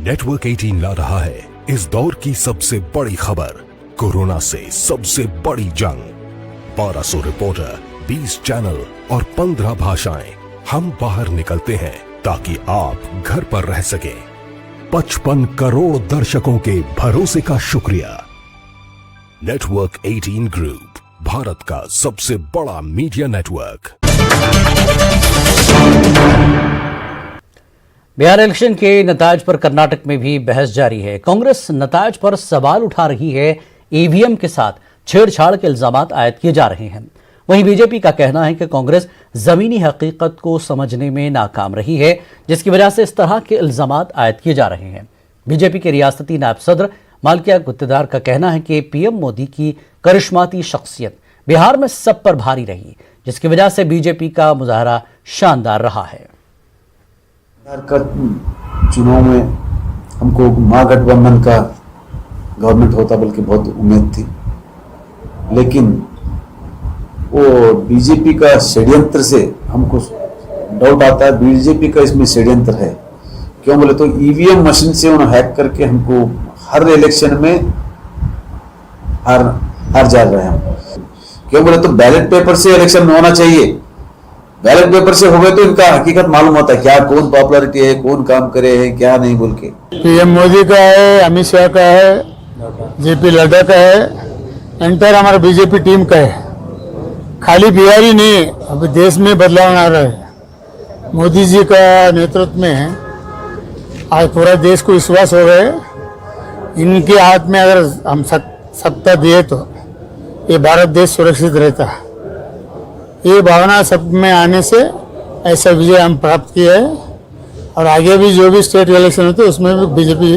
Network 18 ला रहा है इस दौर की सबसे बड़ी खबर, कोरोना से सबसे बड़ी जंग। 1200 रिपोर्टर, 20 चैनल और 15 भाषाएं। हम बाहर निकलते हैं ताकि आप घर पर रह सकें। 55 करोड़ दर्शकों के भरोसे का शुक्रिया। नेटवर्क 18 ग्रुप, भारत का सबसे बड़ा मीडिया नेटवर्क। बिहार इलेक्शन के नताज पर कर्नाटक में भी बहस जारी है। कांग्रेस नताज पर सवाल उठा रही है, ईवीएम के साथ छेड़छाड़ के इल्जामात आयद किए जा रहे हैं। वहीं बीजेपी का कहना है कि कांग्रेस जमीनी हकीकत को समझने में नाकाम रही है, जिसकी वजह से इस तरह के इल्जामात आयद किए जा रहे हैं। बीजेपी के रियासती नायब सदर मालकिया गुत्तेदार का कहना है कि पीएम मोदी की करिश्माती शख्सियत बिहार में सब पर भारी रही, जिसकी वजह से बीजेपी का मुजाहरा शानदार रहा है। बिहार का चुनाव में हमको महागठबंधन का गवर्नमेंट होता बल्कि बहुत उम्मीद थी, लेकिन वो बीजेपी का षड्यंत्र से हमको डाउट आता है। बीजेपी का इसमें षड्यंत्र है। क्यों बोले तो ईवीएम मशीन से उन्होंने हैक करके हमको हर इलेक्शन में हार जा रहे हैं। क्यों बोले तो बैलेट पेपर से इलेक्शन में होना चाहिए। बैलेट पेपर से हो गए तो इनका हकीकत मालूम होता है, क्या कौन पॉपुलरिटी है, कौन काम करे है, क्या नहीं बोल के। पीएम मोदी का है, अमित शाह का है, जेपी नड्डा का है, एंटायर हमारा बीजेपी टीम का है। खाली बिहार ही नहीं है, अभी देश में बदलाव आ रहा है। मोदी जी का नेतृत्व में आज पूरा देश को विश्वास हो गए। इनके हाथ में अगर हम सत्ता दिए तो ये भारत देश सुरक्षित रहता है। ये भावना सब में आने से ऐसा विजय हम प्राप्त किया है और आगे भी जो भी स्टेट इलेक्शन होते हैं उसमें भी बीजेपी